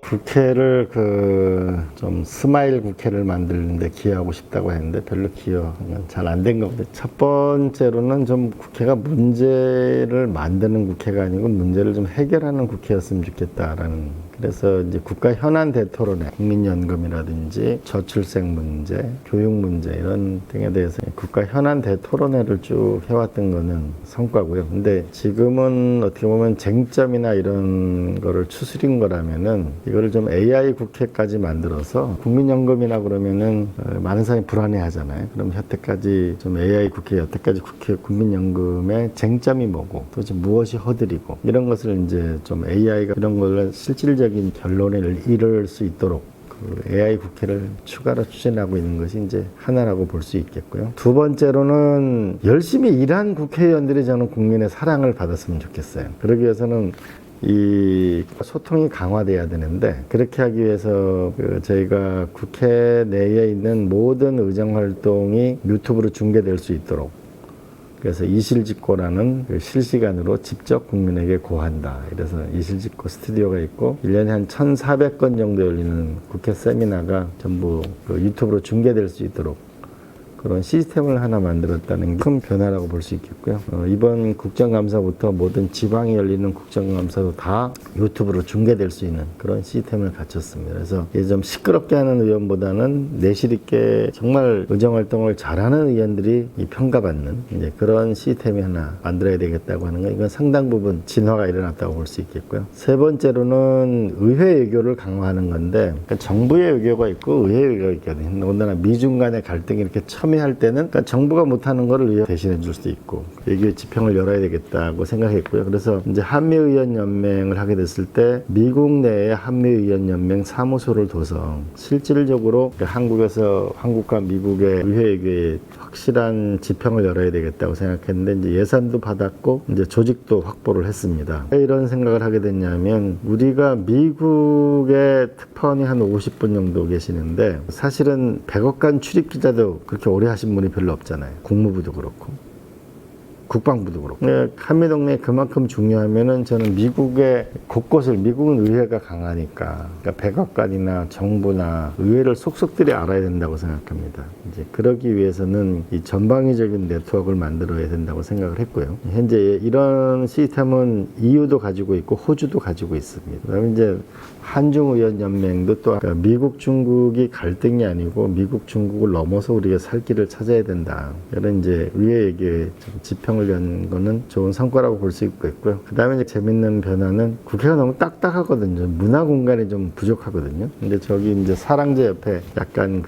국회를 좀 스마일 국회를 만드는데 기여하고 싶다고 했는데 별로 기여는 잘 안 된 겁니다. 첫 번째로는 좀 국회가 문제를 만드는 국회가 아니고 문제를 좀 해결하는 국회였으면 좋겠다라는. 그래서 이제 국가 현안 대토론회, 국민연금이라든지 저출생 문제, 교육 문제 이런 등에 대해서 국가 현안 대토론회를 쭉 해왔던 거는 성과고요. 근데 지금은 어떻게 보면 쟁점이나 이런 거를 추스린 거라면은 이거를 좀 AI 국회까지 만들어서 국민연금이나 그러면은 많은 사람이 불안해 하잖아요. 그럼 여태까지 좀 AI 국회, 여태까지 국회 국민연금의 쟁점이 뭐고 도대체 무엇이 허들이고 이런 것을 이제 좀 AI가 이런 걸 실질적인 결론을 이룰 수 있도록 AI 국회를 추가로 추진하고 있는 것이 이제 하나라고 볼 수 있겠고요. 두 번째로는 열심히 일한 국회의원들이 저는 국민의 사랑을 받았으면 좋겠어요. 그러기 위해서는 이 소통이 강화돼야 되는데 그렇게 하기 위해서 저희가 국회 내에 있는 모든 의정활동이 유튜브로 중계될 수 있도록 그래서 이실직고라는 실시간으로 직접 국민에게 고한다. 그래서 이실직고 스튜디오가 있고 1년에 한 1,400건 정도 열리는 국회 세미나가 전부 유튜브로 중계될 수 있도록 그런 시스템을 하나 만들었다는 게 큰 변화라고 볼 수 있겠고요. 이번 국정감사부터 모든 지방에 열리는 국정감사도 다 유튜브로 중계될 수 있는 그런 시스템을 갖췄습니다. 그래서 이제 좀 시끄럽게 하는 의원보다는 내실 있게 정말 의정활동을 잘하는 의원들이 평가받는 이제 그런 시스템이 하나 만들어야 되겠다고 하는 거 이건 상당 부분 진화가 일어났다고 볼 수 있겠고요. 세 번째로는 의회 외교를 강화하는 건데 그러니까 정부의 외교가 있고 의회 외교가 있거든요. 더군다나 미중 간의 갈등이 이렇게 첨예할 때는 그러니까 정부가 못하는 거를 의회 대신해 줄 수도 있고 외교 지평을 열어야 되겠다고 생각했고요. 그래서 이제 한미의원연맹을 하게 됐을 때 미국 내에 한미의원연맹 사무소를 둬서 실질적으로 한국에서 한국과 미국의 의회 외교에 확실한 지평을 열어야 되겠다고 생각했는데 이제 예산도 받았고 이제 조직도 확보를 했습니다. 왜 이런 생각을 하게 됐냐면 우리가 미국의 특파원이 한 50분 정도 계시는데 사실은 백악관 출입 기자도 그렇게 오래 하신 분이 별로 없잖아요. 국무부도 그렇고 국방부도 그렇고 한미동맹이 그만큼 중요하면은 저는 미국의 곳곳을 미국은 의회가 강하니까 그러니까 백악관이나 정부나 의회를 속속들이 알아야 된다고 생각합니다. 이제 그러기 위해서는 이 전방위적인 네트워크를 만들어야 된다고 생각을 했고요. 현재 이런 시스템은 EU도 가지고 있고 호주도 가지고 있습니다. 그다음에 이제 한중의원연맹도 또 미국 중국이 갈등이 아니고 미국 중국을 넘어서 우리가 살 길을 찾아야 된다. 이런 이제 의회에게 지평을 연 거는 좋은 성과라고 볼 수 있고요. 그 다음에 이제 재밌는 변화는 국회가 너무 딱딱하거든요. 문화 공간이 좀 부족하거든요. 근데 저기 이제 사랑제 옆에 약간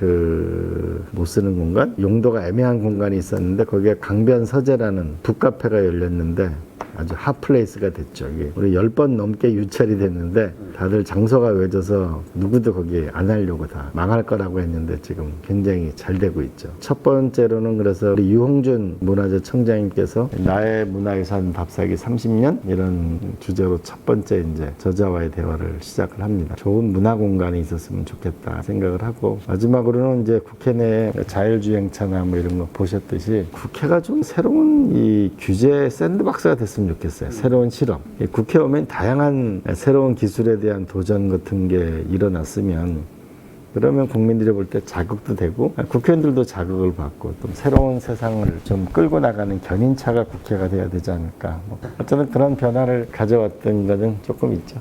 못 쓰는 공간? 용도가 애매한 공간이 있었는데 거기에 강변서재라는 북카페가 열렸는데 아주 핫플레이스가 됐죠. 이게 우리 10번 넘게 유찰이 됐는데 다들 장소가 외져서 누구도 거기 안 하려고 다 망할 거라고 했는데 지금 굉장히 잘 되고 있죠. 첫 번째로는 그래서 우리 유홍준 문화재 청장님께서 나의 문화유산 답사기 30년 이런 주제로 첫 번째 이제 저자와의 대화를 시작을 합니다. 좋은 문화 공간이 있었으면 좋겠다 생각을 하고 마지막으로는 이제 국회 내 자율주행차나 뭐 이런 거 보셨듯이 국회가 좀 새로운 이 규제 샌드박스가 됐으면 좋겠어요. 새로운 실험. 국회 오면 다양한 새로운 기술에 대한 도전 같은 게 일어났으면 그러면 국민들이 볼 때 자극도 되고 국회의원들도 자극을 받고 또 새로운 세상을 좀 끌고 나가는 견인차가 국회가 돼야 되지 않을까. 어쩌면 그런 변화를 가져왔던 것은 조금 있죠.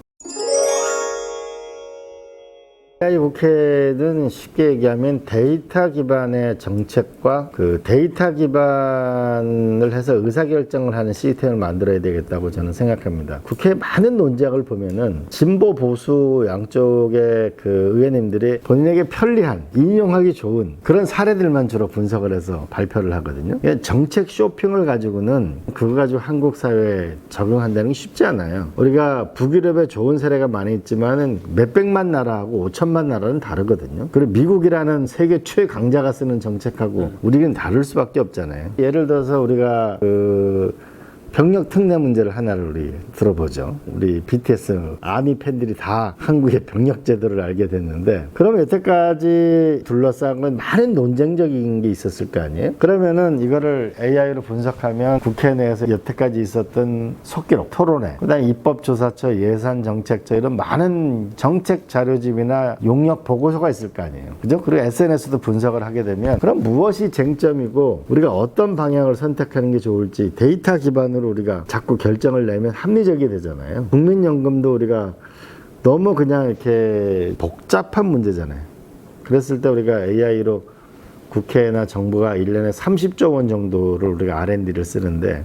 AI 국회는 쉽게 얘기하면 데이터 기반의 정책과 그 데이터 기반을 해서 의사결정을 하는 시스템을 만들어야 되겠다고 저는 생각합니다. 국회 많은 논쟁을 보면은 진보 보수 양쪽의 그 의원님들이 본인에게 편리한 인용하기 좋은 그런 사례들만 주로 분석을 해서 발표를 하거든요. 정책 쇼핑을 가지고는 그거 가지고 한국 사회에 적용한다는 게 쉽지 않아요. 우리가 북유럽에 좋은 사례가 많이 있지만은 몇백만 나라하고 5천만 나라는 다르거든요. 그리고 미국이라는 세계 최강자가 쓰는 정책하고 우리는 다를 수밖에 없잖아요. 예를 들어서 우리가 병력 특례 문제를 하나를 우리 들어보죠. 우리 BTS 아미 팬들이 다 한국의 병력 제도를 알게 됐는데, 그럼 여태까지 둘러싼 건 많은 논쟁적인 게 있었을 거 아니에요? 그러면은 이거를 AI로 분석하면 국회 내에서 여태까지 있었던 속기록, 토론회, 그다음에 입법조사처, 예산정책처 이런 많은 정책 자료집이나 용역 보고서가 있을 거 아니에요. 그죠? 그리고 SNS도 분석을 하게 되면 그럼 무엇이 쟁점이고 우리가 어떤 방향을 선택하는 게 좋을지 데이터 기반으로 우리가 자꾸 결정을 내면 합리적이 되잖아요. 국민연금도 우리가 너무 그냥 이렇게 복잡한 문제잖아요. 그랬을 때 우리가 AI로 국회나 정부가 1년에 30조 원 정도를 우리가 R&D를 쓰는데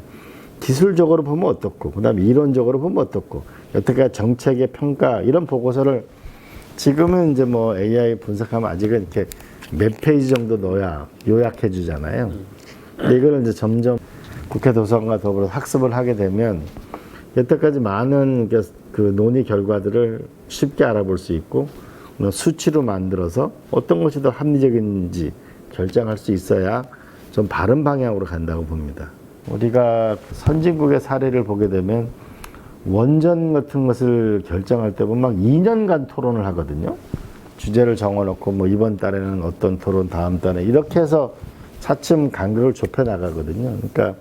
기술적으로 보면 어떻고, 그 다음에 이론적으로 보면 어떻고, 여태까지 정책의 평가 이런 보고서를 지금은 이제 뭐 AI 분석하면 아직은 이렇게 몇 페이지 정도 넣어야 요약해 주잖아요. 근데 이거를 이제 점점 국회 도서관과 더불어 학습을 하게 되면 여태까지 많은 그 논의 결과들을 쉽게 알아볼 수 있고 수치로 만들어서 어떤 것이 더 합리적인지 결정할 수 있어야 좀 바른 방향으로 간다고 봅니다. 우리가 선진국의 사례를 보게 되면 원전 같은 것을 결정할 때 보면 막 2년간 토론을 하거든요. 주제를 정해놓고 뭐 이번 달에는 어떤 토론, 다음 달에 이렇게 해서 차츰 간격을 좁혀 나가거든요. 그러니까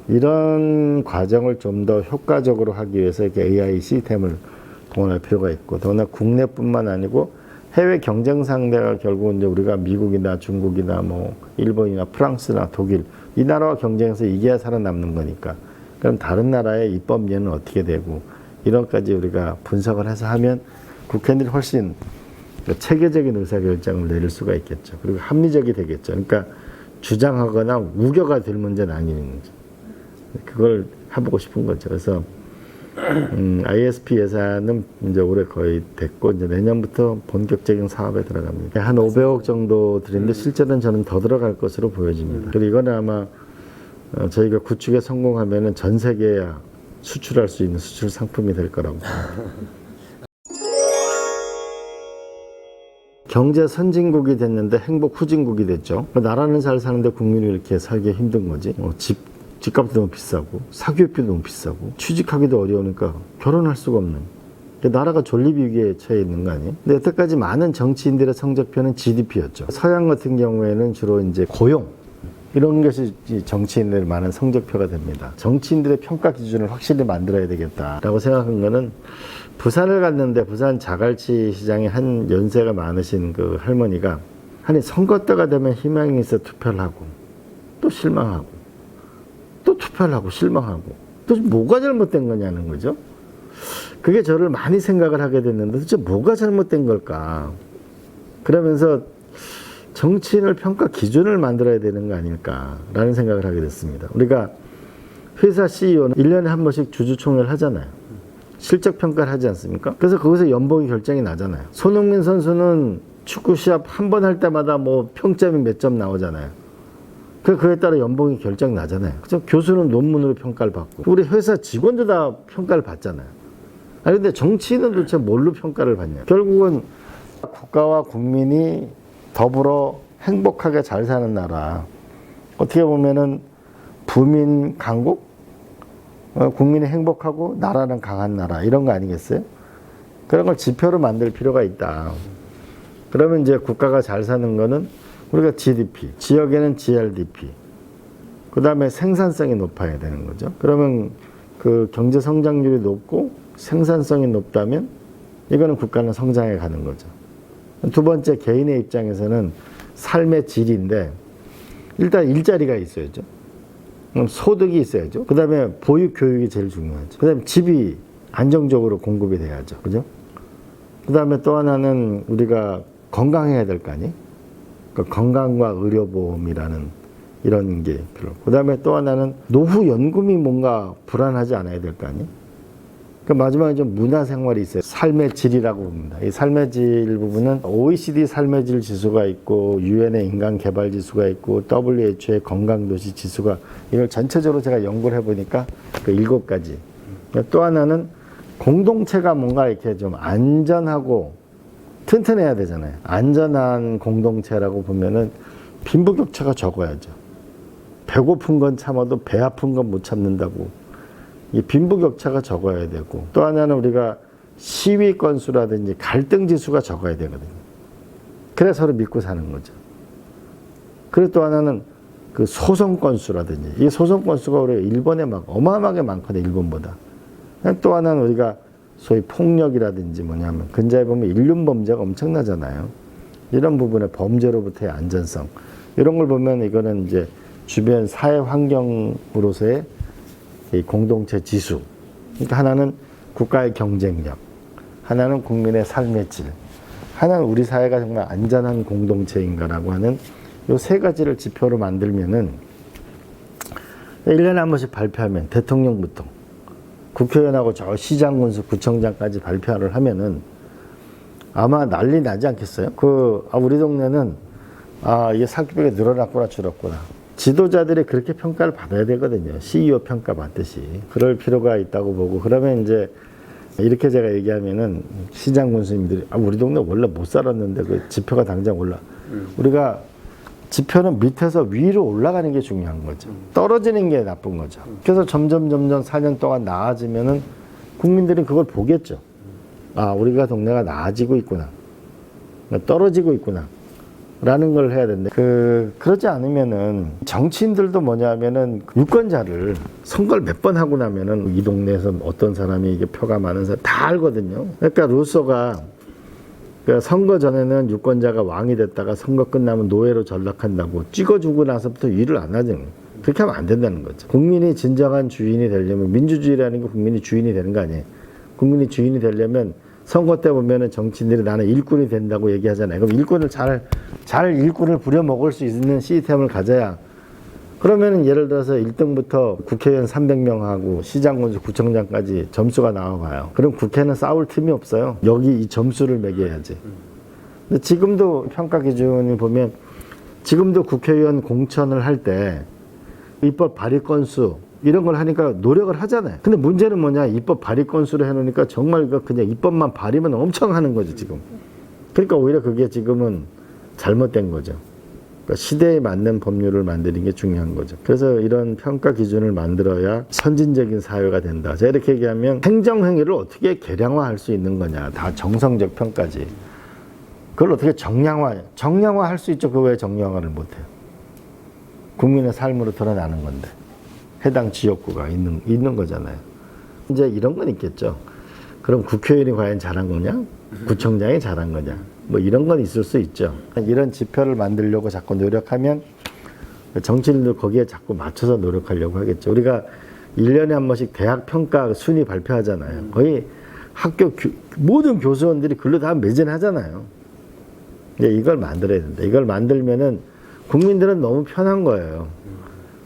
이런 과정을 좀 더 효과적으로 하기 위해서 이렇게 AI 시스템을 동원할 필요가 있고, 더구나 국내뿐만 아니고 해외 경쟁 상대가 결국은 이제 우리가 미국이나 중국이나 뭐 일본이나 프랑스나 독일 이 나라와 경쟁해서 이겨야 살아남는 거니까. 그럼 다른 나라의 입법례는 어떻게 되고 이런까지 우리가 분석을 해서 하면 국회의원들이 훨씬 체계적인 의사결정을 내릴 수가 있겠죠. 그리고 합리적이 되겠죠. 그러니까 주장하거나 우겨가 될 문제는 아닌 거죠. 그걸 해보고 싶은 거죠. 그래서 ISP 예산은 이제 올해 거의 됐고 이제 내년부터 본격적인 사업에 들어갑니다. 한 500억 정도 드리는데 실제로는 저는 더 들어갈 것으로 보여집니다. 그리고 이거는 아마 저희가 구축에 성공하면은 전 세계에 수출할 수 있는 수출 상품이 될 거라고 봅니다. 경제 선진국이 됐는데 행복 후진국이 됐죠. 나라는 잘 사는데 국민이 이렇게 살기 힘든 거지. 집값도 너무 비싸고 사교육비도 너무 비싸고 취직하기도 어려우니까 결혼할 수가 없는, 나라가 존립위기에 처해 있는 거 아니에요? 근데 여태까지 많은 정치인들의 성적표는 GDP였죠. 서양 같은 경우에는 주로 이제 고용 이런 것이 정치인들 많은 성적표가 됩니다. 정치인들의 평가 기준을 확실히 만들어야 되겠다라고 생각한 거는 부산을 갔는데 부산 자갈치 시장에 한 연세가 많으신 그 할머니가 아니 선거 때가 되면 희망이 있어 투표를 하고 또 실망하고 또 투표를 하고 실망하고 또 뭐가 잘못된 거냐는 거죠. 그게 저를 많이 생각을 하게 됐는데 도대체 뭐가 잘못된 걸까? 그러면서 정치인을 평가 기준을 만들어야 되는 거 아닐까라는 생각을 하게 됐습니다. 우리가 회사 CEO는 1년에 한 번씩 주주총회를 하잖아요. 실적 평가를 하지 않습니까? 그래서 거기서 연봉이 결정이 나잖아요. 손흥민 선수는 축구 시합 한 번 할 때마다 뭐 평점이 몇 점 나오잖아요. 그에 따라 연봉이 결정 나잖아요. 그죠? 교수는 논문으로 평가를 받고 우리 회사 직원도 다 평가를 받잖아요. 아니 근데 정치인은 도대체 뭘로 평가를 받냐? 결국은 국가와 국민이 더불어 행복하게 잘 사는 나라. 어떻게 보면은 부민 강국, 국민이 행복하고 나라는 강한 나라 이런 거 아니겠어요? 그런 걸 지표로 만들 필요가 있다. 그러면 이제 국가가 잘 사는 거는 우리가 GDP, 지역에는 GRDP, 그 다음에 생산성이 높아야 되는 거죠. 그러면 그 경제 성장률이 높고 생산성이 높다면 이거는 국가는 성장해 가는 거죠. 두 번째 개인의 입장에서는 삶의 질인데 일단 일자리가 있어야죠. 소득이 있어야죠. 그 다음에 보육 교육이 제일 중요하죠. 그 다음에 집이 안정적으로 공급이 돼야죠. 그죠? 그 다음에 또 하나는 우리가 건강해야 될 거 아니에요? 그 건강과 의료보험이라는 이런 게 필요하고, 그 다음에 또 하나는 노후연금이 뭔가 불안하지 않아야 될 거 아니에요? 그 마지막에 좀 문화생활이 있어요. 삶의 질이라고 봅니다. 이 삶의 질 부분은 OECD 삶의 질 지수가 있고 UN의 인간개발 지수가 있고 WHO의 건강도시 지수가, 이걸 전체적으로 제가 연구를 해보니까 그 7가지. 또 하나는 공동체가 뭔가 이렇게 좀 안전하고 튼튼해야 되잖아요. 안전한 공동체라고 보면은 빈부격차가 적어야죠. 배고픈 건 참아도 배 아픈 건 못 참는다고 이 빈부격차가 적어야 되고, 또 하나는 우리가 시위 건수라든지 갈등 지수가 적어야 되거든요. 그래서 서로 믿고 사는 거죠. 그리고 또 하나는 그 소송 건수라든지, 이 소송 건수가 우리가 일본에 막 어마어마하게 많거든요, 일본보다. 또 하나는 우리가 소위 폭력이라든지 뭐냐면, 근자에 보면 인륜 범죄가 엄청나잖아요. 이런 부분의 범죄로부터의 안전성, 이런 걸 보면 이거는 이제 주변 사회 환경으로서의 이 공동체 지수. 그러니까 하나는 국가의 경쟁력, 하나는 국민의 삶의 질, 하나는 우리 사회가 정말 안전한 공동체인가라고 하는 이 세 가지를 지표로 만들면은 1년에 한 번씩 발표하면 대통령부터 국회의원하고 저 시장, 군수, 구청장까지 발표를 하면은 아마 난리 나지 않겠어요? 우리 동네는 이게 사기비가 늘어났구나 줄었구나. 지도자들이 그렇게 평가를 받아야 되거든요. CEO 평가 받듯이. 그럴 필요가 있다고 보고, 그러면 이제 이렇게 제가 얘기하면은 시장 군수님들이 우리 동네 원래 못 살았는데 그 지표가 당장 올라. 우리가 지표는 밑에서 위로 올라가는 게 중요한 거죠. 떨어지는 게 나쁜 거죠. 그래서 점점 4년 동안 나아지면은 국민들이 그걸 보겠죠. 우리가 동네가 나아지고 있구나, 떨어지고 있구나 라는 걸 해야 되는데, 그러지 않으면은 정치인들도 뭐냐면은 유권자를 선거를 몇 번 하고 나면은 이 동네에서 어떤 사람이 이게 표가 많은 사람 다 알거든요. 그러니까 루소가 선거 전에는 유권자가 왕이 됐다가 선거 끝나면 노예로 전락한다고 찍어주고 나서부터 일을 안 하죠. 그렇게 하면 안 된다는 거죠. 국민이 진정한 주인이 되려면, 민주주의라는 게 국민이 주인이 되는 거 아니에요. 국민이 주인이 되려면 선거 때 보면은 정치인들이 나는 일꾼이 된다고 얘기하잖아요. 그럼 일꾼을 잘 일꾼을 부려먹을 수 있는 시스템을 가져야, 그러면은 예를 들어서 1등부터 국회의원 300명하고 시장군수 구청장까지 점수가 나와봐요. 그럼 국회는 싸울 틈이 없어요. 여기 이 점수를 매겨야지. 근데 지금도 평가 기준을 보면, 지금도 국회의원 공천을 할 때 입법 발의 건수 이런 걸 하니까 노력을 하잖아요. 근데 문제는 뭐냐, 입법 발의 건수로 해놓으니까 정말 그냥 입법만 발의면 엄청 하는 거죠, 지금. 그러니까 오히려 그게 지금은 잘못된 거죠. 그러니까 시대에 맞는 법률을 만드는 게 중요한 거죠. 그래서 이런 평가 기준을 만들어야 선진적인 사회가 된다. 제가 이렇게 얘기하면 행정행위를 어떻게 계량화할 수 있는 거냐. 다 정성적 평가지. 그걸 어떻게 정량화할 수 있죠. 그거 왜 정량화를 못해요? 국민의 삶으로 드러나는 건데. 해당 지역구가 있는 거잖아요. 이제 이런 건 있겠죠. 그럼 국회의원이 과연 잘한 거냐? 구청장이 잘한 거냐? 뭐 이런 건 있을 수 있죠. 이런 지표를 만들려고 자꾸 노력하면 정치인도 거기에 자꾸 맞춰서 노력하려고 하겠죠. 우리가 1년에 한 번씩 대학 평가 순위 발표하잖아요. 거의 모든 교수원들이 글로 다 매진하잖아요. 이걸 만들어야 된다. 이걸 만들면은 국민들은 너무 편한 거예요.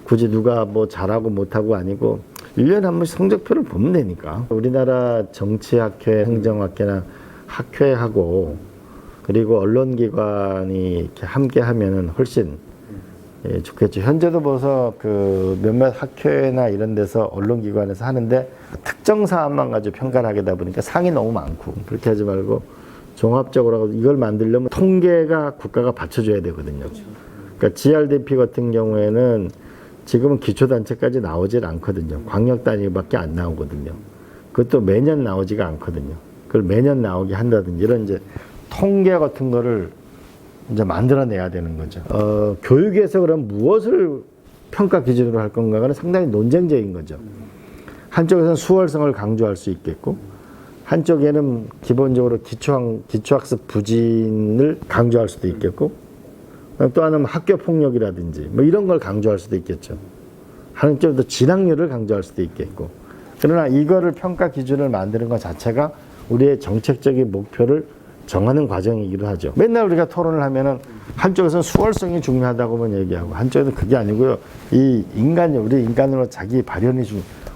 굳이 누가 뭐 잘하고 못하고 아니고 1년에 한 번씩 성적표를 보면 되니까. 우리나라 정치학회, 행정학회나 학회하고 그리고 언론기관이 이렇게 함께 하면은 훨씬 좋겠죠. 현재도 벌써 몇몇 학회나 이런 데서 언론기관에서 하는데 특정 사안만 가지고 평가를 하게 되다 보니까 상이 너무 많고, 그렇게 하지 말고 종합적으로 이걸 만들려면 통계가 국가가 받쳐줘야 되거든요. 그러니까 GRDP 같은 경우에는 지금은 기초단체까지 나오질 않거든요. 광역단위밖에 안 나오거든요. 그것도 매년 나오지가 않거든요. 그걸 매년 나오게 한다든지 이런 이제 통계 같은 거를 이제 만들어내야 되는 거죠. 교육에서 그럼 무엇을 평가 기준으로 할 건가가 상당히 논쟁적인 거죠. 한쪽에서는 수월성을 강조할 수 있겠고, 한쪽에는 기본적으로 기초학습 부진을 강조할 수도 있겠고, 또 하나는 학교 폭력이라든지 뭐 이런 걸 강조할 수도 있겠죠. 한쪽도 진학률을 강조할 수도 있겠고. 그러나 이거를 평가 기준을 만드는 것 자체가 우리의 정책적인 목표를 정하는 과정이기도 하죠. 맨날 우리가 토론을 하면은 한쪽에서는 수월성이 중요하다고만 얘기하고, 한쪽에서는 그게 아니고요. 우리 인간으로 자기 발현이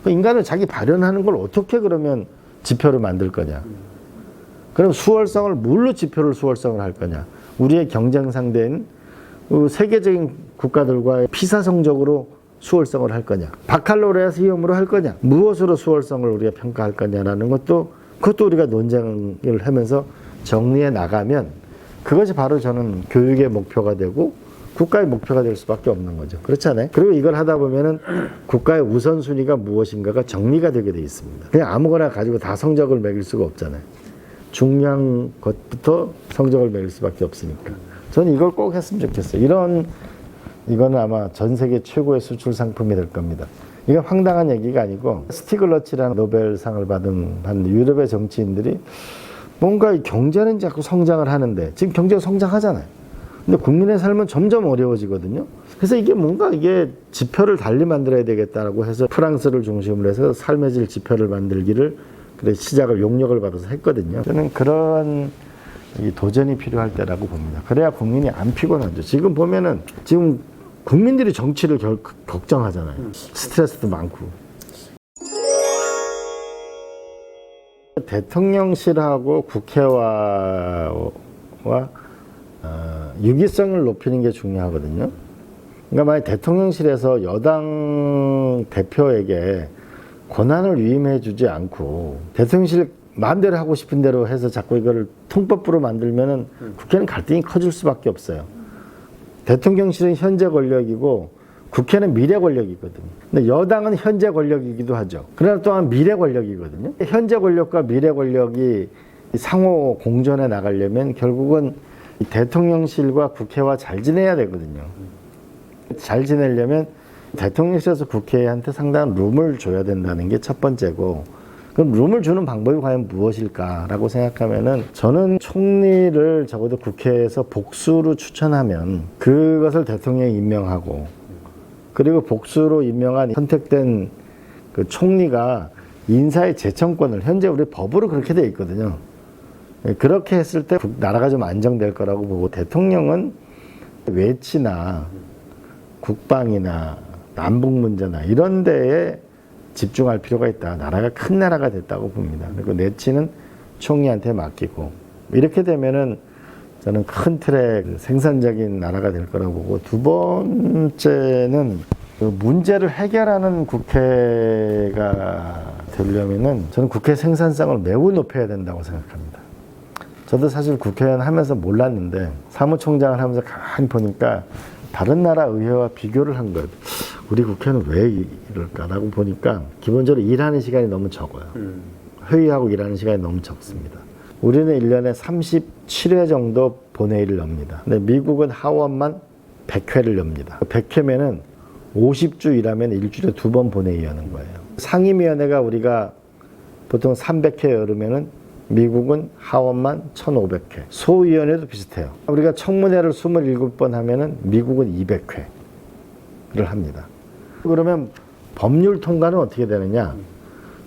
인간을 자기 발현하는 걸 어떻게 그러면 지표를 만들 거냐. 그럼 수월성을 뭘로 지표를 수월성을 할 거냐. 우리의 경쟁 상대인 세계적인 국가들과의 피사 성적으로 수월성을 할 거냐. 바칼로레아 시험으로 할 거냐. 무엇으로 수월성을 우리가 평가할 거냐라는 그것도 우리가 논쟁을 하면서 정리해 나가면 그것이 바로 저는 교육의 목표가 되고 국가의 목표가 될 수밖에 없는 거죠. 그렇잖아요. 그리고 이걸 하다 보면은 국가의 우선순위가 무엇인가가 정리가 되게 돼 있습니다. 그냥 아무거나 가지고 다 성적을 매길 수가 없잖아요. 중요한 것부터 성적을 매길 수밖에 없으니까. 저는 이걸 꼭 했으면 좋겠어요. 이거는 아마 전 세계 최고의 수출 상품이 될 겁니다. 이게 황당한 얘기가 아니고 스티글러츠라는 노벨상을 받은 유럽의 정치인들이 뭔가 경제는 자꾸 성장을 하는데 지금 경제가 성장하잖아요. 근데 국민의 삶은 점점 어려워지거든요. 그래서 이게 뭔가 이게 지표를 달리 만들어야 되겠다라고 해서 프랑스를 중심으로 해서 삶의 질 지표를 만들기를 그래 시작을 용역을 받아서 했거든요. 저는 그런 도전이 필요할 때라고 봅니다. 그래야 국민이 안 피곤하죠. 지금 보면은 지금 국민들이 정치를 걱정하잖아요. 스트레스도 많고. 대통령실하고 국회와 유기성을 높이는 게 중요하거든요. 그러니까 만약 대통령실에서 여당 대표에게 권한을 위임해 주지 않고 대통령실 마음대로 하고 싶은 대로 해서 자꾸 이거를 통법부로 만들면은 국회는 갈등이 커질 수밖에 없어요. 대통령실은 현재 권력이고 국회는 미래 권력이거든요. 근데 여당은 현재 권력이기도 하죠. 그러나 또한 미래 권력이거든요. 현재 권력과 미래 권력이 상호 공존해 나가려면 결국은 대통령실과 국회와 잘 지내야 되거든요. 잘 지내려면 대통령실에서 국회한테 상당한 룸을 줘야 된다는 게 첫 번째고, 그럼 룸을 주는 방법이 과연 무엇일까라고 생각하면은 저는 총리를 적어도 국회에서 복수로 추천하면 그것을 대통령이 임명하고, 그리고 복수로 임명한 선택된 그 총리가 인사의 재청권을, 현재 우리 법으로 그렇게 돼 있거든요. 그렇게 했을 때 나라가 좀 안정될 거라고 보고, 대통령은 외치나 국방이나 남북 문제나 이런 데에 집중할 필요가 있다. 나라가 큰 나라가 됐다고 봅니다. 그리고 내치는 총리한테 맡기고, 이렇게 되면은 저는 큰 틀의 생산적인 나라가 될 거라고 보고, 두 번째는 그 문제를 해결하는 국회가 되려면은 저는 국회 생산성을 매우 높여야 된다고 생각합니다. 저도 사실 국회의원 하면서 몰랐는데 사무총장을 하면서 가만히 보니까 다른 나라 의회와 비교를 한 거예요. 우리 국회는 왜 이럴까라고 보니까 기본적으로 일하는 시간이 너무 적어요. 회의하고 일하는 시간이 너무 적습니다. 우리는 1년에 37회 정도 본회의를 엽니다. 근데 미국은 하원만 100회를 엽니다. 100회면은 50주 일하면 일주일에 2번 본회의 여는 거예요. 상임위원회가 우리가 보통 300회 열으면은 미국은 하원만 1500회. 소위원회도 비슷해요. 우리가 청문회를 27번 하면은 미국은 200회를 합니다. 그러면 법률 통과는 어떻게 되느냐?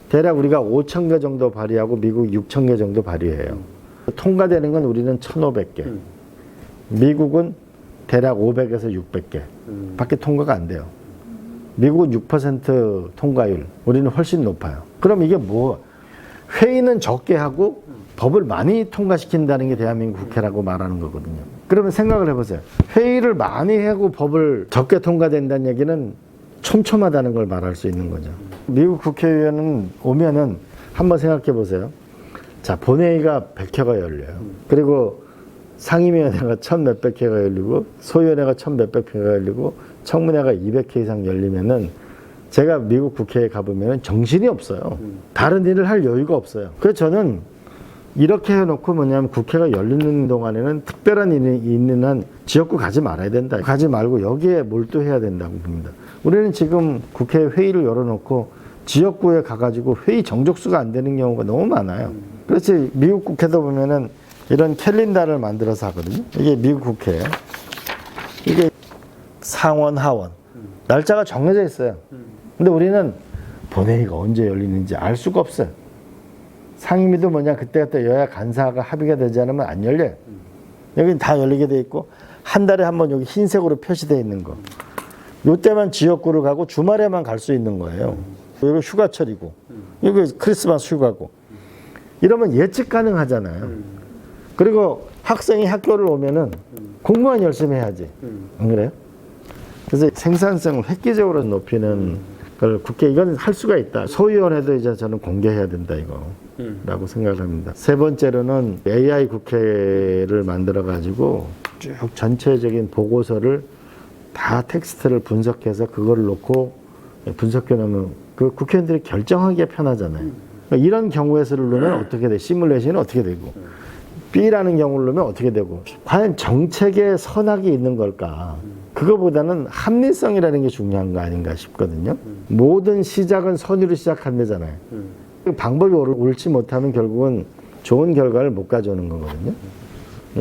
대략 우리가 5,000개 정도 발의하고 미국 6,000개 정도 발의해요. 통과되는 건 우리는 1,500개. 미국은 대략 500에서 600개. 밖에 통과가 안 돼요. 미국은 6% 통과율. 우리는 훨씬 높아요. 그럼 이게 뭐, 회의는 적게 하고 법을 많이 통과시킨다는 게 대한민국 국회라고 말하는 거거든요. 그러면 생각을 해보세요. 회의를 많이 하고 법을 적게 통과된다는 얘기는 촘촘하다는 걸 말할 수 있는 거죠. 미국 국회의원은 오면은 한번 생각해 보세요. 자, 본회의가 100회가 열려요. 그리고 상임위원회가 1000몇백 회가 열리고, 소위원회가 1000몇백 회가 열리고, 청문회가 200회 이상 열리면은 제가 미국 국회에 가보면 정신이 없어요. 다른 일을 할 여유가 없어요. 그래서 저는 이렇게 해놓고 뭐냐면 국회가 열리는 동안에는 특별한 일이 있는 한 지역구 가지 말아야 된다. 가지 말고 여기에 몰두해야 된다고 봅니다. 우리는 지금 국회 회의를 열어놓고 지역구에 가가지고 회의 정족수가 안 되는 경우가 너무 많아요. 그래서 미국 국회도 보면은 이런 캘린더를 만들어서 하거든요. 이게 미국 국회예요. 이게 상원, 하원. 날짜가 정해져 있어요. 근데 우리는 본회의가 언제 열리는지 알 수가 없어요. 상임위도 뭐냐, 그때그때 여야 간사가 합의가 되지 않으면 안 열려요. 여기는 다 열리게 돼 있고, 한 달에 한 번 여기 흰색으로 표시되어 있는 거. 요때만 지역구를 가고 주말에만 갈 수 있는 거예요. 여기 휴가철이고, 여기 크리스마스 휴가고. 이러면 예측 가능하잖아요. 그리고 학생이 학교를 오면은 공부만 열심히 해야지. 안 그래요? 그래서 생산성을 획기적으로 높이는 걸 국회, 이건 할 수가 있다. 소위원회도 이제 저는 공개해야 된다, 이거. 라고 생각을 합니다. 세 번째로는 AI 국회를 만들어 가지고 쭉 전체적인 보고서를 다 텍스트를 분석해서 그걸 놓고 분석해 놓으면 그 국회의원들이 결정하기가 편하잖아요. 그러니까 이런 경우에서를 넣으면 어떻게 돼? 시뮬레이션이 어떻게 되고 B라는 경우를 넣으면 어떻게 되고 과연 정책에 선악이 있는 걸까? 그거보다는 합리성이라는 게 중요한 거 아닌가 싶거든요. 모든 시작은 선의로 시작한다잖아요. 방법이 옳지 못하면 결국은 좋은 결과를 못 가져오는 거거든요.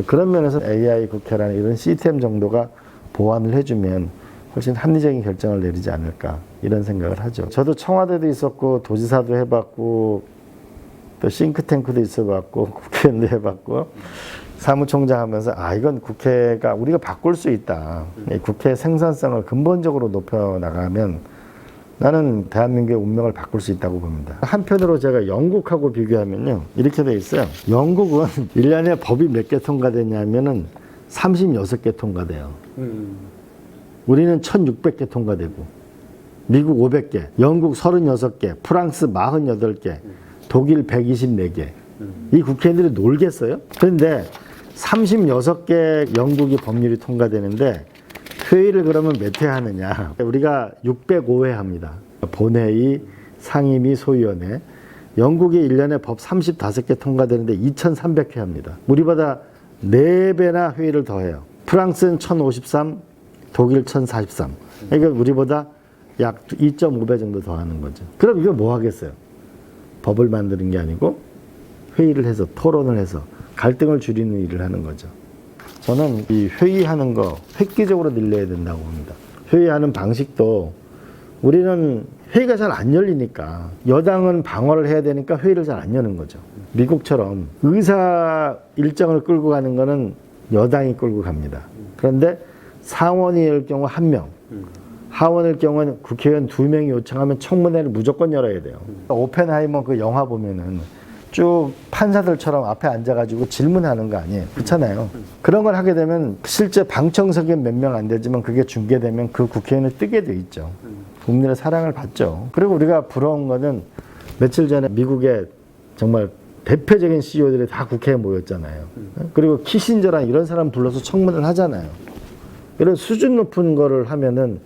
그런 면에서 AI 국회라는 이런 시스템 정도가 보완을 해주면 훨씬 합리적인 결정을 내리지 않을까 이런 생각을 하죠. 저도 청와대도 있었고 도지사도 해봤고 또 싱크탱크도 있어봤고 국회의원도 해봤고 사무총장 하면서 이건 국회가 우리가 바꿀 수 있다. 국회 생산성을 근본적으로 높여나가면 나는 대한민국의 운명을 바꿀 수 있다고 봅니다. 한편으로 제가 영국하고 비교하면요. 이렇게 돼 있어요. 영국은 1년에 법이 몇 개 통과되냐면은 36개 통과돼요. 우리는 1600개 통과되고 미국 500개, 영국 36개, 프랑스 48개, 독일 124개. 이 국회의원들이 놀겠어요? 그런데 36개 영국이 법률이 통과되는데 회의를 그러면 몇 회 하느냐? 우리가 605회 합니다. 본회의, 상임위, 소위원회. 영국이 1년에 법 35개 통과되는데 2300회 합니다. 우리보다 4배나 회의를 더 해요. 프랑스는 1053, 독일 1043. 그러니까 우리보다 약 2.5배 정도 더 하는 거죠. 그럼 이거 뭐 하겠어요? 법을 만드는 게 아니고 회의를 해서 토론을 해서 갈등을 줄이는 일을 하는 거죠. 저는 이 회의하는 거 획기적으로 늘려야 된다고 봅니다. 회의하는 방식도 우리는 회의가 잘 안 열리니까 여당은 방어를 해야 되니까 회의를 잘 안 여는 거죠. 미국처럼 의사 일정을 끌고 가는 거는 여당이 끌고 갑니다. 그런데 상원일 경우 1명, 하원일 경우는 국회의원 2명이 요청하면 청문회를 무조건 열어야 돼요. 오펜하이머 그 영화 보면은 쭉 판사들처럼 앞에 앉아가지고 질문하는 거 아니에요. 그렇잖아요. 그런 걸 하게 되면 실제 방청석에 몇 명 안 되지만 그게 중계되면 그 국회의원이 뜨게 돼 있죠. 국민의 사랑을 받죠. 그리고 우리가 부러운 거는 며칠 전에 미국의 정말 대표적인 CEO들이 다 국회에 모였잖아요. 그리고 키신저랑 이런 사람 불러서 청문을 하잖아요. 이런 수준 높은 거를 하면은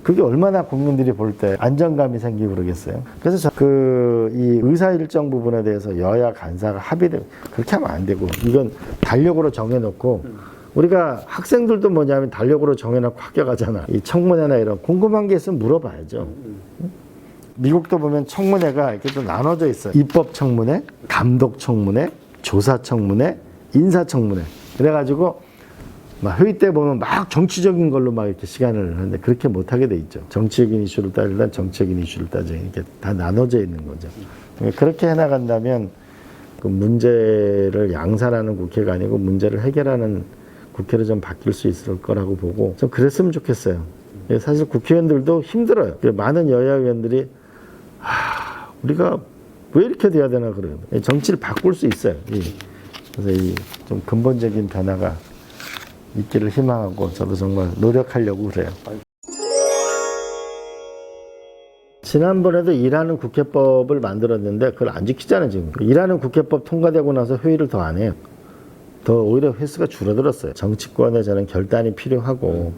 그게 얼마나 국민들이 볼 때 안정감이 생기고 그러겠어요. 그래서 이 의사 일정 부분에 대해서 여야 간사가 합의되고 그렇게 하면 안 되고 이건 달력으로 정해놓고 우리가 학생들도 뭐냐면 달력으로 정해놓고 학교 가잖아. 이 청문회나 이런 궁금한 게 있으면 물어봐야죠. 미국도 보면 청문회가 이렇게 또 나눠져 있어요. 입법 청문회, 감독 청문회, 조사 청문회, 인사 청문회. 그래가지고 막 회의 때 보면 막 정치적인 걸로 막 이렇게 시간을 하는데 그렇게 못하게 돼 있죠. 정치적인 이슈를 따질란 정치적인 이슈를 따지는 이렇게 다 나눠져 있는 거죠. 그렇게 해나간다면 그 문제를 양산하는 국회가 아니고 문제를 해결하는 국회로 좀 바뀔 수 있을 거라고 보고 좀 그랬으면 좋겠어요. 사실 국회의원들도 힘들어요. 많은 여야 의원들이 우리가 왜 이렇게 돼야 되나 그래요. 정치를 바꿀 수 있어요. 그래서 이 좀 근본적인 변화가 있기를 희망하고 저도 정말 노력하려고 그래요. 지난번에도 일하는 국회법을 만들었는데 그걸 안 지키잖아요. 지금 일하는 국회법 통과되고 나서 회의를 더 안 해요. 더 오히려 횟수가 줄어들었어요. 정치권에 저는 결단이 필요하고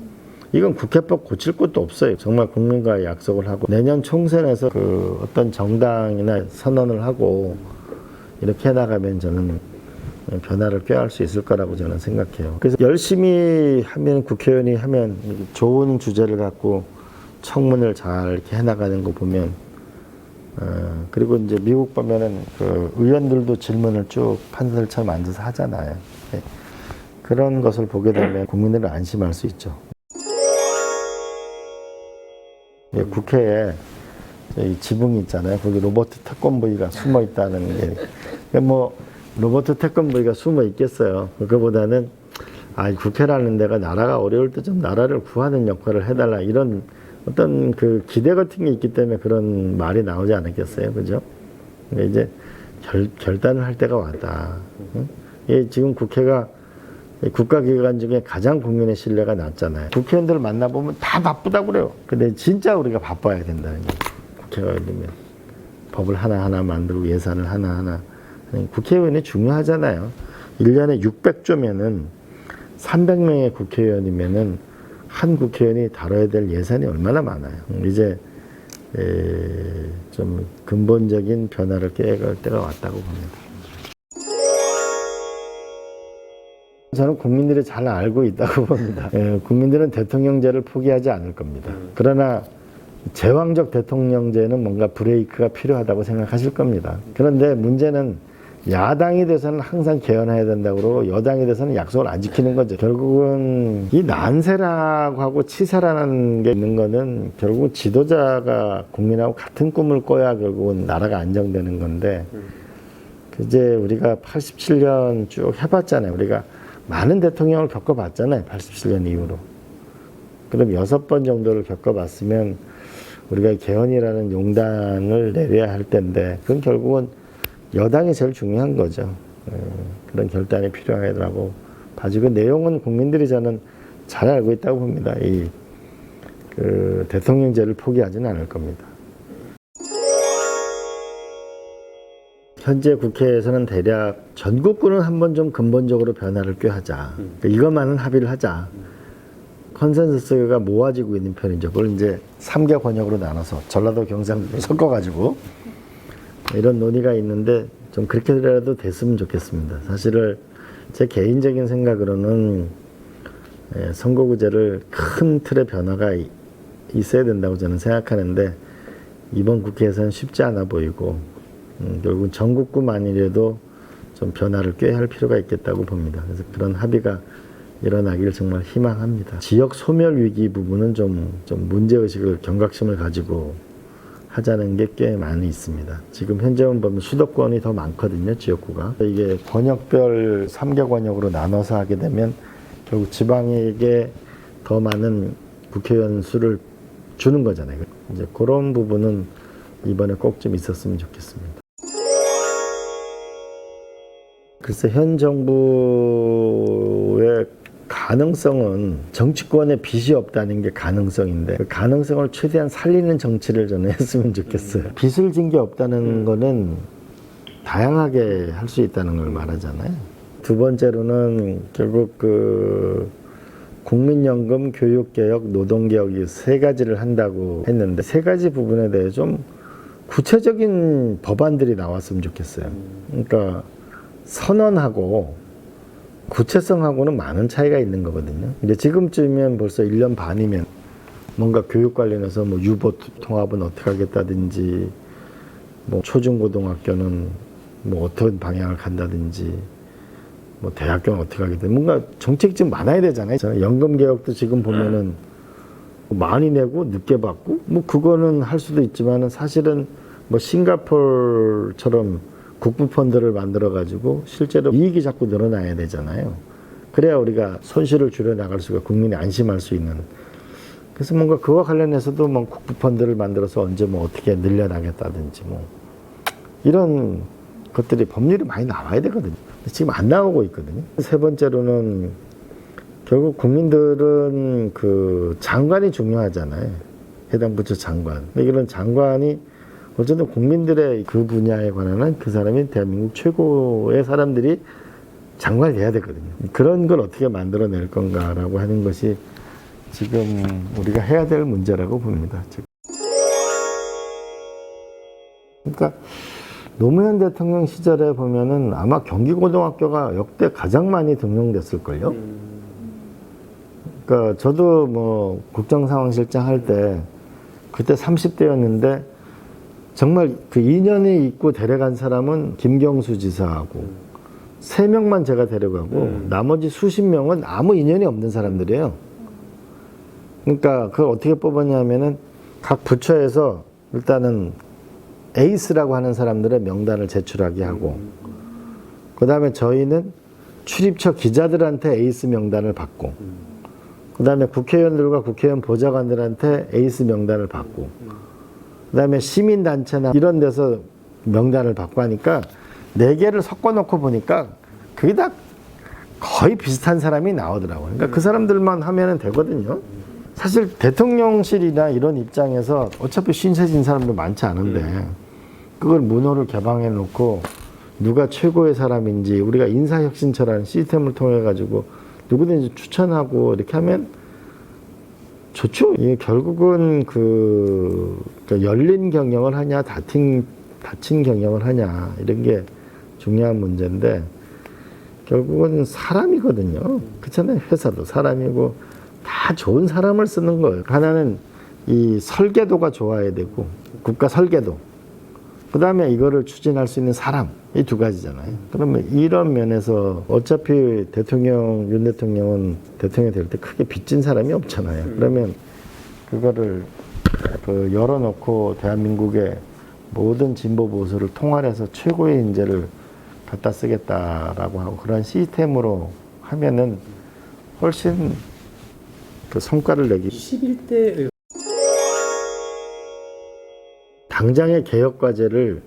이건 국회법 고칠 것도 없어요. 정말 국민과의 약속을 하고 내년 총선에서 그 어떤 정당이나 선언을 하고 이렇게 해나가면 저는 변화를 꾀할 수 있을 거라고 저는 생각해요. 그래서 열심히 하면 국회의원이 하면 좋은 주제를 갖고 청문을 잘 이렇게 해나가는 거 보면 그리고 이제 미국 보면은 그 의원들도 질문을 쭉 판사들처럼 앉아서 하잖아요. 그런 것을 보게 되면 국민들은 안심할 수 있죠. 국회에 지붕이 있잖아요. 거기 로버트 태권브이가 숨어 있다는 게 뭐 로버트 태권브이가 숨어 있겠어요. 그거보다는 국회라는 데가 나라가 어려울 때 좀 나라를 구하는 역할을 해달라 이런 어떤 그 기대 같은 게 있기 때문에 그런 말이 나오지 않았겠어요, 그죠? 이제 결단을 할 때가 왔다. 지금 국회가 국가기관 중에 가장 국민의 신뢰가 낮잖아요. 국회의원들 만나보면 다 바쁘다고 그래요. 근데 진짜 우리가 바빠야 된다는 거예요. 국회가 되면 법을 하나하나 만들고 예산을 하나하나. 국회의원이 중요하잖아요. 1년에 600조면은 300명의 국회의원이면은 한 국회의원이 다뤄야 될 예산이 얼마나 많아요. 이제 좀 근본적인 변화를 꾀할 때가 왔다고 봅니다. 저는 국민들이 잘 알고 있다고 봅니다. 국민들은 대통령제를 포기하지 않을 겁니다. 그러나 제왕적 대통령제는 뭔가 브레이크가 필요하다고 생각하실 겁니다. 그런데 문제는 야당이 돼서는 항상 개헌해야 된다고 그러고 여당이 돼서는 약속을 안 지키는 거죠. 결국은 이 난세라고 하고 치사라는 게 있는 거는 결국은 지도자가 국민하고 같은 꿈을 꿔야 결국은 나라가 안정되는 건데 이제 우리가 87년 쭉 해봤잖아요. 우리가 많은 대통령을 겪어봤잖아요. 87년 이후로. 그럼 6번 정도를 겪어봤으면 우리가 개헌이라는 용단을 내려야 할 텐데 그건 결국은 여당이 제일 중요한 거죠. 그런 결단이 필요하다고 봐지. 그 내용은 국민들이 저는 잘 알고 있다고 봅니다. 대통령제를 포기하지는 않을 겁니다. 현재 국회에서는 대략 전국구는 한번 좀 근본적으로 변화를 꾀하자. 이것만은 합의를 하자. 컨센서스가 모아지고 있는 편이죠. 그걸 이제 3개 권역으로 나눠서 전라도 경상도를 섞어가지고 이런 논의가 있는데 좀 그렇게라도 됐으면 좋겠습니다. 사실은 제 개인적인 생각으로는 선거구제를 큰 틀의 변화가 있어야 된다고 저는 생각하는데 이번 국회에서는 쉽지 않아 보이고 결국은 전국구만이라도 좀 변화를 꾀할 필요가 있겠다고 봅니다. 그래서 그런 합의가 일어나기를 정말 희망합니다. 지역 소멸 위기 부분은 좀 문제의식을 경각심을 가지고 하자는 게 꽤 많이 있습니다. 지금 현재는 보면 수도권이 더 많거든요. 지역구가. 이게 권역별 3개 권역으로 나눠서 하게 되면 결국 지방에게 더 많은 국회의원 수를 주는 거잖아요. 이제 그런 부분은 이번에 꼭 좀 있었으면 좋겠습니다. 글쎄 현 정부의 가능성은 정치권에 빚이 없다는 게 가능성인데 그 가능성을 최대한 살리는 정치를 저는 했으면 좋겠어요. 빚을 진 게 없다는 거는 다양하게 할 수 있다는 걸 말하잖아요. 두 번째로는 결국 국민연금, 교육개혁, 노동개혁 이 세 가지를 한다고 했는데 세 가지 부분에 대해 좀 구체적인 법안들이 나왔으면 좋겠어요. 그러니까 선언하고 구체성하고는 많은 차이가 있는 거거든요. 근데 지금쯤이면 벌써 1년 반이면 뭔가 교육 관련해서 뭐 유보 통합은 어떻게 하겠다든지 뭐 초중고등학교는 뭐 어떤 방향을 간다든지 뭐 대학교는 어떻게 하겠다든지 뭔가 정책이 좀 많아야 되잖아요. 저는 연금 개혁도 지금 보면은 많이 내고 늦게 받고 뭐 그거는 할 수도 있지만은 사실은 뭐 싱가포르처럼 국부 펀드를 만들어 가지고 실제로 이익이 자꾸 늘어나야 되잖아요. 그래야 우리가 손실을 줄여 나갈 수가 국민이 안심할 수 있는. 그래서 뭔가 그와 관련해서도 뭐 국부 펀드를 만들어서 언제 뭐 어떻게 늘려나겠다든지 뭐 이런 것들이 법률이 많이 나와야 되거든요. 지금 안 나오고 있거든요. 세 번째로는 결국 국민들은 그 장관이 중요하잖아요. 해당 부처 장관. 이런 장관이 어쨌든 국민들의 그 분야에 관한 그 사람이 대한민국 최고의 사람들이 장관이 돼야 되거든요. 그런 걸 어떻게 만들어낼 건가라고 하는 것이 지금 우리가 해야 될 문제라고 봅니다. 지금. 그러니까 노무현 대통령 시절에 보면은 아마 경기고등학교가 역대 가장 많이 등용됐을걸요. 그러니까 저도 뭐 국정상황실장 할 때 그때 30대였는데 정말 그 인연이 있고 데려간 사람은 김경수 지사하고 3명만 제가 데려가고 나머지 수십 명은 아무 인연이 없는 사람들이에요. 그러니까 그걸 어떻게 뽑았냐면은 각 부처에서 일단은 에이스라고 하는 사람들의 명단을 제출하게 하고 그 다음에 저희는 출입처 기자들한테 에이스 명단을 받고 그 다음에 국회의원들과 국회의원 보좌관들한테 에이스 명단을 받고 그 다음에 시민단체나 이런 데서 명단을 받고 하니까 4개를 섞어놓고 보니까 그게 다 거의 비슷한 사람이 나오더라고요. 그러니까 그 사람들만 하면 되거든요. 사실 대통령실이나 이런 입장에서 어차피 신세진 사람도 많지 않은데 그걸 문호를 개방해 놓고 누가 최고의 사람인지 우리가 인사혁신처라는 시스템을 통해 가지고 누구든지 추천하고 이렇게 하면 좋죠. 이게 결국은 그러니까 열린 경영을 하냐, 닫힌 경영을 하냐, 이런 게 중요한 문제인데, 결국은 사람이거든요. 그렇잖아요. 회사도 사람이고, 다 좋은 사람을 쓰는 거예요. 하나는 이 설계도가 좋아야 되고, 국가 설계도. 그 다음에 이거를 추진할 수 있는 사람. 이 두 가지잖아요. 그러면 이런 면에서 어차피 윤 대통령은 대통령이 될 때 크게 빚진 사람이 없잖아요. 그러면 그거를 열어놓고 대한민국의 모든 진보 보수를 통할해서 최고의 인재를 갖다 쓰겠다라고 하고 그런 시스템으로 하면은 훨씬 그 성과를 내기. 21대 당장의 개혁 과제를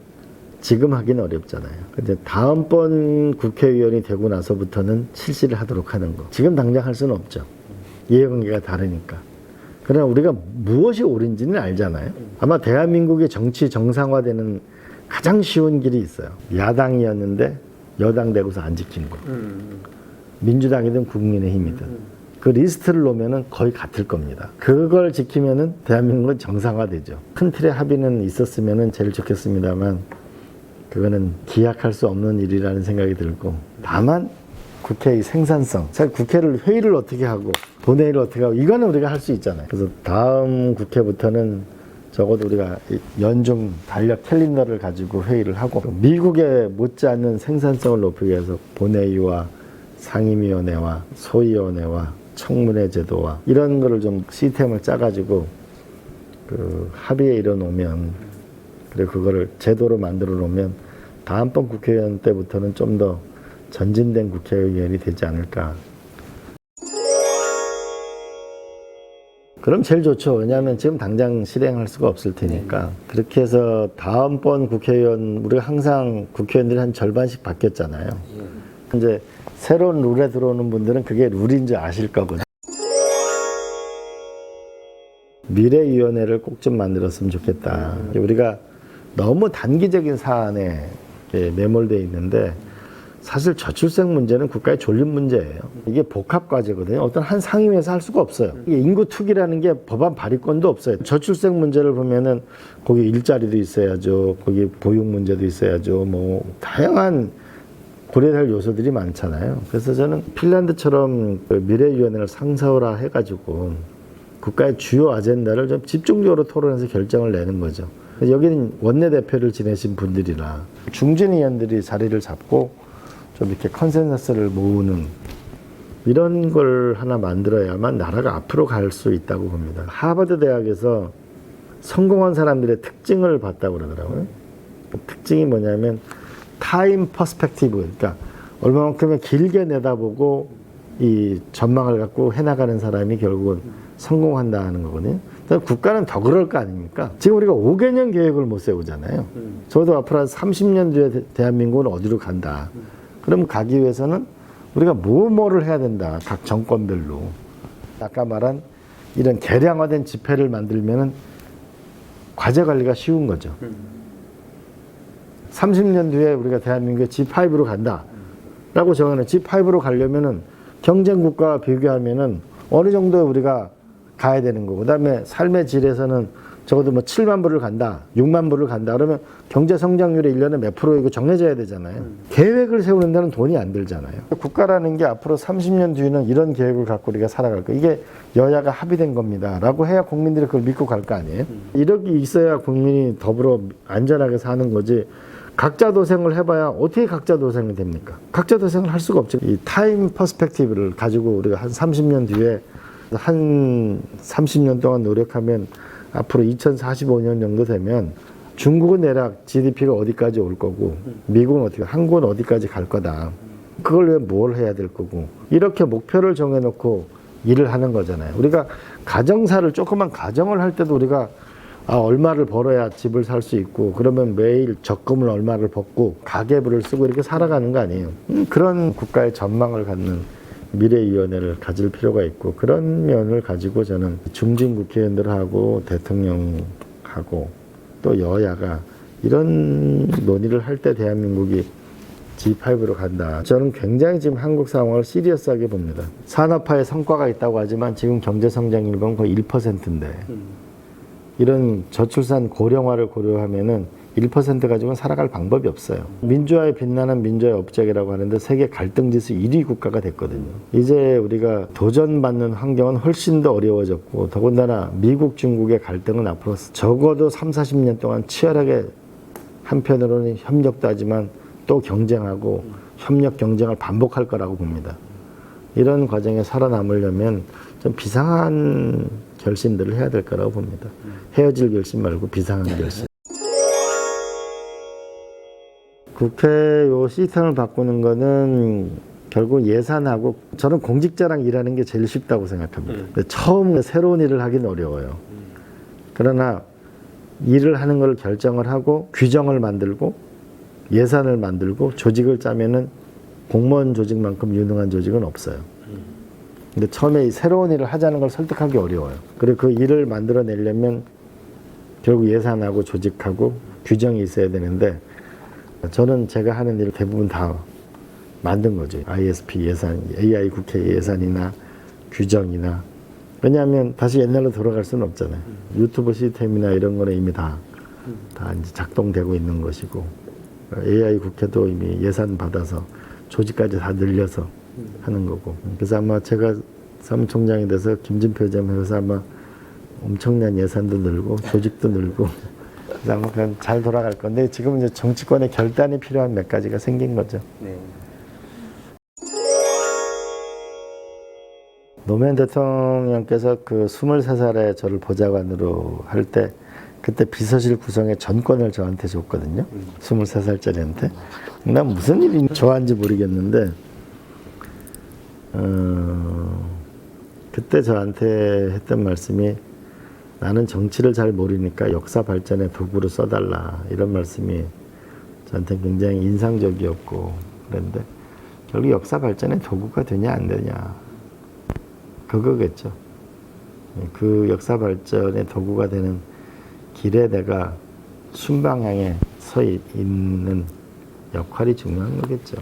지금 하기는 어렵잖아요. 근데 다음번 국회의원이 되고 나서부터는 실시를 하도록 하는 거. 지금 당장 할 수는 없죠. 이해관계가 다르니까. 그러나 우리가 무엇이 옳은지는 알잖아요. 아마 대한민국의 정치 정상화되는 가장 쉬운 길이 있어요. 야당이었는데 여당 되고서 안 지킨 거. 민주당이든 국민의힘이든. 그 리스트를 놓으면은 거의 같을 겁니다. 그걸 지키면은 대한민국은 정상화되죠. 큰 틀의 합의는 있었으면은 제일 좋겠습니다만 그거는 기약할 수 없는 일이라는 생각이 들고 다만 국회의 생산성, 국회를 회의를 어떻게 하고 본회의를 어떻게 하고 이거는 우리가 할 수 있잖아요. 그래서 다음 국회부터는 적어도 우리가 연중 달력 캘린더를 가지고 회의를 하고 미국에 못지않는 생산성을 높이기 위해서 본회의와 상임위원회와 소위원회와 청문회 제도와 이런 거를 좀 시스템을 짜가지고 그 합의에 이뤄 놓으면 그리고 그거를 제도로 만들어 놓으면 다음번 국회의원 때부터는 좀 더 전진된 국회의원이 되지 않을까. 그럼 제일 좋죠. 왜냐하면 지금 당장 실행할 수가 없을 테니까. 그렇게 해서 다음번 국회의원, 우리가 항상 국회의원들이 한 절반씩 바뀌었잖아요. 이제 새로운 룰에 들어오는 분들은 그게 룰인 줄 아실 거거든요. 미래위원회를 꼭 좀 만들었으면 좋겠다. 우리가 너무 단기적인 사안에 매몰되어 있는데 사실 저출생 문제는 국가의 존립 문제예요. 이게 복합과제거든요. 어떤 한 상임위에서 할 수가 없어요. 이게 인구 투기라는 게 법안 발의권도 없어요. 저출생 문제를 보면은 거기 일자리도 있어야죠. 거기 보육 문제도 있어야죠. 뭐 다양한 고려할 요소들이 많잖아요. 그래서 저는 핀란드처럼 그 미래위원회를 상사화 해가지고 국가의 주요 아젠다를 좀 집중적으로 토론해서 결정을 내는 거죠. 여기는 원내대표를 지내신 분들이라 중진 의원들이 자리를 잡고 좀 이렇게 컨센서스를 모으는 이런 걸 하나 만들어야만 나라가 앞으로 갈 수 있다고 봅니다. 하버드 대학에서 성공한 사람들의 특징을 봤다고 그러더라고요. 특징이 뭐냐면 타임 퍼스펙티브, 그러니까 얼마만큼의 길게 내다보고 이 전망을 갖고 해나가는 사람이 결국은 성공한다는 거거든요. 국가는 더 그럴 거 아닙니까? 지금 우리가 5개년 계획을 못 세우잖아요. 저도 앞으로 한 30년 뒤에 대한민국은 어디로 간다. 그럼 가기 위해서는 우리가 뭐를 해야 된다. 각 정권별로. 아까 말한 이런 개량화된 지폐를 만들면은 과제 관리가 쉬운 거죠. 30년 뒤에 우리가 대한민국의 G5로 간다. 라고 정하는 G5로 가려면은 경쟁 국가와 비교하면은 어느 정도 우리가 가야 되는 거고, 그 다음에 삶의 질에서는 적어도 뭐 7만 불을 간다, 6만 불을 간다, 그러면 경제 성장률이 1년에 몇 프로이고 정해져야 되잖아요. 계획을 세우는 데는 돈이 안 들잖아요. 국가라는 게 앞으로 30년 뒤에는 이런 계획을 갖고 우리가 살아갈 거, 이게 여야가 합의된 겁니다. 라고 해야 국민들이 그걸 믿고 갈 거 아니에요. 이렇게 있어야 국민이 더불어 안전하게 사는 거지. 각자 도생을 해봐야 어떻게 각자 도생이 됩니까? 각자 도생을 할 수가 없죠. 이 타임 퍼스펙티브를 가지고 우리가 한 30년 뒤에 한 30년 동안 노력하면 앞으로 2045년 정도 되면 중국은 대략 GDP가 어디까지 올 거고 미국은 어떻게, 한국은 어디까지 갈 거다. 그걸 위해 뭘 해야 될 거고 이렇게 목표를 정해놓고 일을 하는 거잖아요. 우리가 가정사를 조그만 가정을 할 때도 우리가 얼마를 벌어야 집을 살 수 있고 그러면 매일 적금을 얼마를 벗고 가계부를 쓰고 이렇게 살아가는 거 아니에요. 그런 국가의 전망을 갖는 미래위원회를 가질 필요가 있고 그런 면을 가지고 저는 중진 국회의원들하고 대통령하고 또 여야가 이런 논의를 할 때 대한민국이 G5로 간다. 저는 굉장히 지금 한국 상황을 시리어스하게 봅니다. 산업화에 성과가 있다고 하지만 지금 경제 성장률이 보면 거의 1%인데 이런 저출산 고령화를 고려하면은 1% 가지고는 살아갈 방법이 없어요. 민주화에 빛나는 민주화의 업적이라고 하는데 세계 갈등지수 1위 국가가 됐거든요. 이제 우리가 도전받는 환경은 훨씬 더 어려워졌고 더군다나 미국, 중국의 갈등은 앞으로 적어도 3, 40년 동안 치열하게 한편으로는 협력도 하지만 또 경쟁하고 협력 경쟁을 반복할 거라고 봅니다. 이런 과정에 살아남으려면 좀 비상한 결심들을 해야 될 거라고 봅니다. 헤어질 결심 말고 비상한 결심. 국회 요 시스템을 바꾸는 거는 결국 예산하고 저는 공직자랑 일하는 게 제일 쉽다고 생각합니다. 근데 처음 새로운 일을 하긴 어려워요. 그러나 일을 하는 걸 결정을 하고 규정을 만들고 예산을 만들고 조직을 짜면은 공무원 조직만큼 유능한 조직은 없어요. 근데 처음에 이 새로운 일을 하자는 걸 설득하기 어려워요. 그리고 그 일을 만들어내려면 결국 예산하고 조직하고 규정이 있어야 되는데 저는 제가 하는 일 대부분 다 만든 거죠. ISP 예산, AI 국회 예산이나 규정이나. 왜냐하면 다시 옛날로 돌아갈 수는 없잖아요. 유튜브 시스템이나 이런 거는 이미 다 이제 작동되고 있는 것이고 AI 국회도 이미 예산 받아서 조직까지 다 늘려서 하는 거고. 그래서 아마 제가 사무총장이 돼서 김진표 회장에서 아마 엄청난 예산도 늘고 조직도 늘고 그래서 아마 그건 잘 돌아갈 건데 지금 이제 정치권의 결단이 필요한 몇 가지가 생긴 거죠. 네. 노무현 대통령께서 그 23살에 저를 보좌관으로 할 때 그때 비서실 구성의 전권을 저한테 줬거든요. 23살짜리한테. 난 무슨 일이 좋아하는지 모르겠는데 그때 저한테 했던 말씀이 나는 정치를 잘 모르니까 역사 발전의 도구로 써달라 이런 말씀이 저한테 굉장히 인상적이었고 그런데 결국 역사 발전의 도구가 되냐 안 되냐 그거겠죠. 그 역사 발전의 도구가 되는 길에 내가 순방향에 서 있는 역할이 중요한 거겠죠.